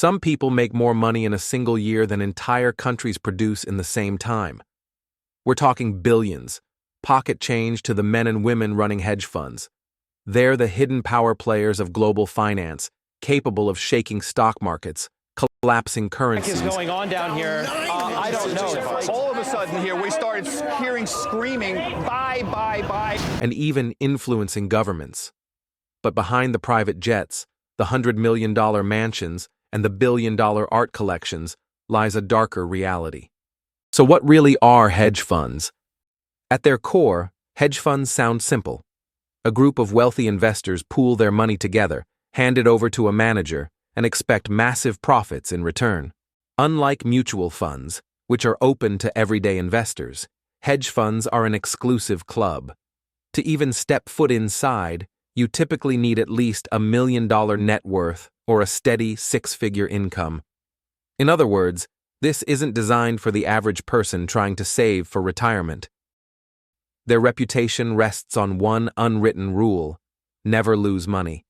Some people make more money in a single year than entire countries produce in the same time. We're talking billions, pocket change to the men and women running hedge funds. They're the hidden power players of global finance, capable of shaking stock markets, collapsing currencies. What is going on down here? I don't know. All of a sudden here, we started hearing screaming, buy, buy, buy. And even influencing governments. But behind the private jets, the $100 million mansions, and the billion-dollar art collections lies a darker reality. So what really are hedge funds? At their core, hedge funds sound simple. A group of wealthy investors pool their money together, hand it over to a manager, and expect massive profits in return. Unlike mutual funds, which are open to everyday investors, hedge funds are an exclusive club. To even step foot inside, you typically need at least $1 million net worth or a steady six-figure income. In other words, this isn't designed for the average person trying to save for retirement. Their reputation rests on one unwritten rule: never lose money.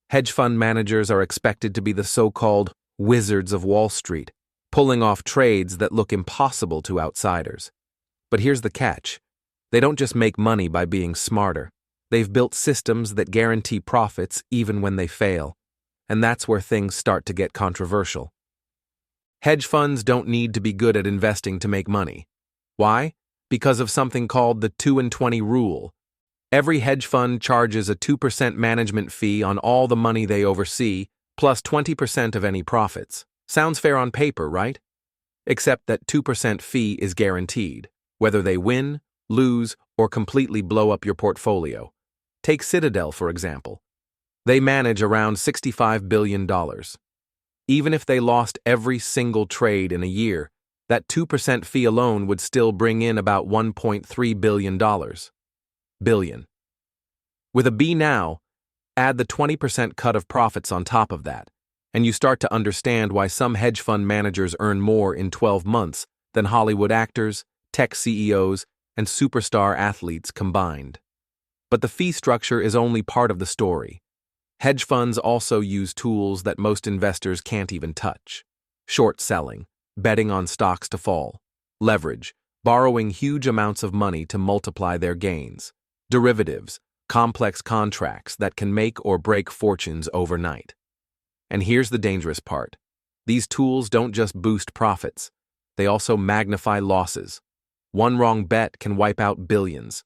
Hedge fund managers are expected to be the so-called wizards of Wall Street, pulling off trades that look impossible to outsiders. But here's the catch. They don't just make money by being smarter. They've built systems that guarantee profits even when they fail. And that's where things start to get controversial. Hedge funds don't need to be good at investing to make money. Why? Because of something called the 2 and 20 rule. Every hedge fund charges a 2% management fee on all the money they oversee, plus 20% of any profits. Sounds fair on paper, right? Except that 2% fee is guaranteed, whether they win, lose, or completely blow up your portfolio. Take Citadel, for example. They manage around $65 billion. Even if they lost every single trade in a year, that 2% fee alone would still bring in about $1.3 billion. Billion. With a B now, add the 20% cut of profits on top of that, and you start to understand why some hedge fund managers earn more in 12 months than Hollywood actors, tech CEOs, and superstar athletes combined. But the fee structure is only part of the story. Hedge funds also use tools that most investors can't even touch. Short selling, betting on stocks to fall, leverage, borrowing huge amounts of money to multiply their gains, derivatives, complex contracts that can make or break fortunes overnight. And here's the dangerous part. These tools don't just boost profits, they also magnify losses. One wrong bet can wipe out billions.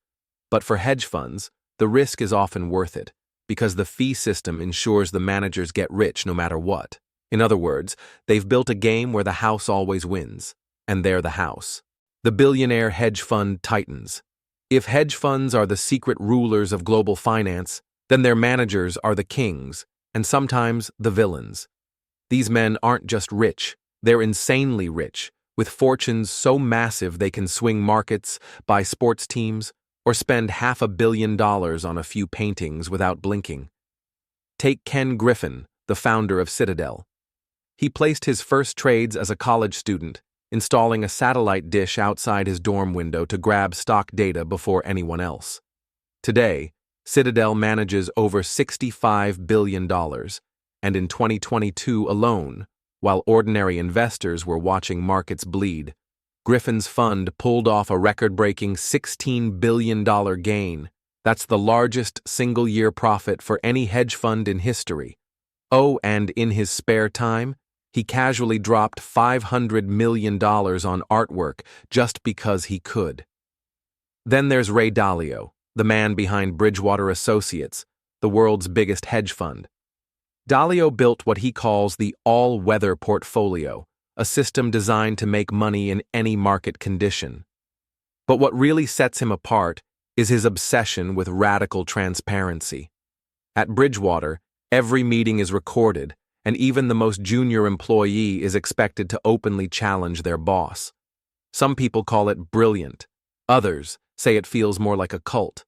But for hedge funds, the risk is often worth it, because the fee system ensures the managers get rich no matter what. In other words, they've built a game where the house always wins, and they're the house. The billionaire hedge fund titans. If hedge funds are the secret rulers of global finance, then their managers are the kings, and sometimes the villains. These men aren't just rich, they're insanely rich, with fortunes so massive they can swing markets, buy sports teams, or spend $500 million on a few paintings without blinking. Take Ken Griffin, the founder of Citadel. He placed his first trades as a college student, installing a satellite dish outside his dorm window to grab stock data before anyone else. Today, Citadel manages over $65 billion, and in 2022 alone, while ordinary investors were watching markets bleed, Griffin's fund pulled off a record-breaking $16 billion gain. That's the largest single-year profit for any hedge fund in history. Oh, and in his spare time, he casually dropped $500 million on artwork just because he could. Then there's Ray Dalio, the man behind Bridgewater Associates, the world's biggest hedge fund. Dalio built what he calls the all-weather portfolio, a system designed to make money in any market condition. But what really sets him apart is his obsession with radical transparency. At Bridgewater, every meeting is recorded, and even the most junior employee is expected to openly challenge their boss. Some people call it brilliant. Others say it feels more like a cult.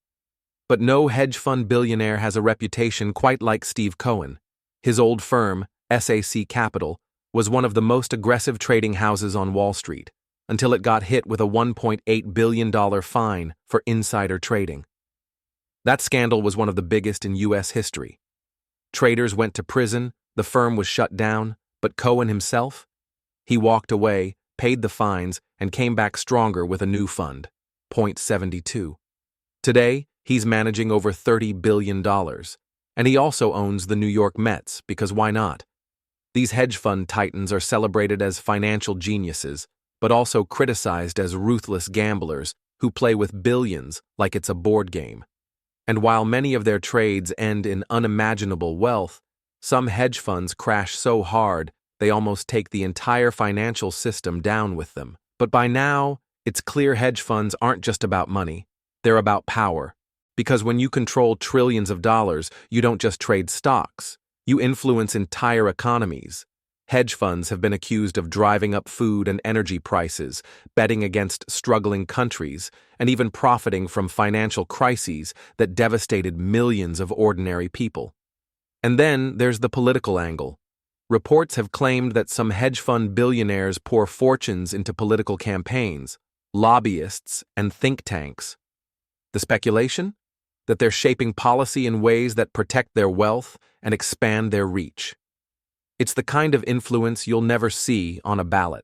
But no hedge fund billionaire has a reputation quite like Steve Cohen. His old firm, SAC Capital, was one of the most aggressive trading houses on Wall Street, until it got hit with a $1.8 billion fine for insider trading. That scandal was one of the biggest in U.S. history. Traders went to prison, the firm was shut down, But Cohen himself? He walked away, paid the fines, and came back stronger with a new fund, point 72. Today, he's managing over $30 billion. And he also owns the New York Mets, because why not? These hedge fund titans are celebrated as financial geniuses, but also criticized as ruthless gamblers who play with billions like it's a board game. And while many of their trades end in unimaginable wealth, some hedge funds crash so hard they almost take the entire financial system down with them. But by now, it's clear hedge funds aren't just about money, they're about power. Because when you control trillions of dollars, you don't just trade stocks, you influence entire economies. Hedge funds have been accused of driving up food and energy prices, betting against struggling countries, and even profiting from financial crises that devastated millions of ordinary people. And then there's the political angle. Reports have claimed that some hedge fund billionaires pour fortunes into political campaigns, lobbyists, and think tanks. The speculation? That they're shaping policy in ways that protect their wealth and expand their reach. It's the kind of influence you'll never see on a ballot,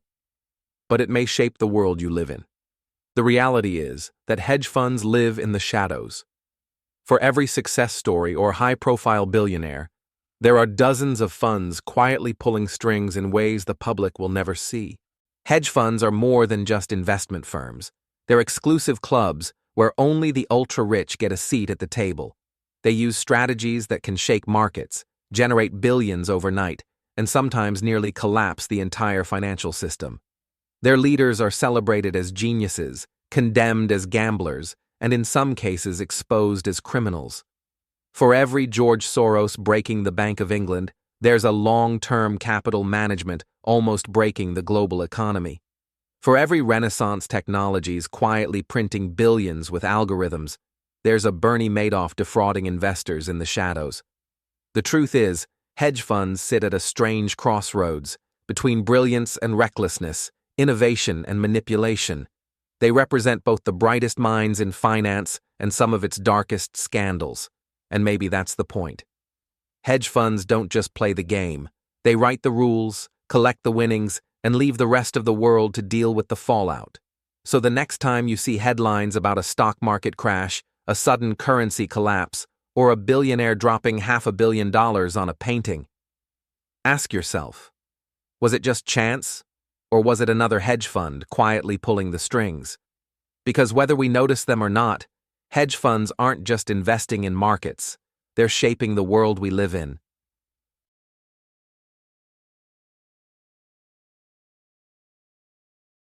but it may shape the world you live in. The reality is that hedge funds live in the shadows. For every success story or high-profile billionaire, there are dozens of funds quietly pulling strings in ways the public will never see. Hedge funds are more than just investment firms. They're exclusive clubs where only the ultra-rich get a seat at the table. They use strategies that can shake markets, generate billions overnight, and sometimes nearly collapse the entire financial system. Their leaders are celebrated as geniuses, condemned as gamblers, and in some cases exposed as criminals. For every George Soros breaking the Bank of England, there's a long-term capital management almost breaking the global economy. For every Renaissance technologies quietly printing billions with algorithms, there's a Bernie Madoff defrauding investors in the shadows. The truth is, hedge funds sit at a strange crossroads between brilliance and recklessness, innovation and manipulation. They represent both the brightest minds in finance and some of its darkest scandals. And maybe that's the point. Hedge funds don't just play the game. They write the rules, collect the winnings, and leave the rest of the world to deal with the fallout. So the next time you see headlines about a stock market crash, a sudden currency collapse, or a billionaire dropping $500 million on a painting, ask yourself, was it just chance, or was it another hedge fund quietly pulling the strings? Because whether we notice them or not, hedge funds aren't just investing in markets, they're shaping the world we live in,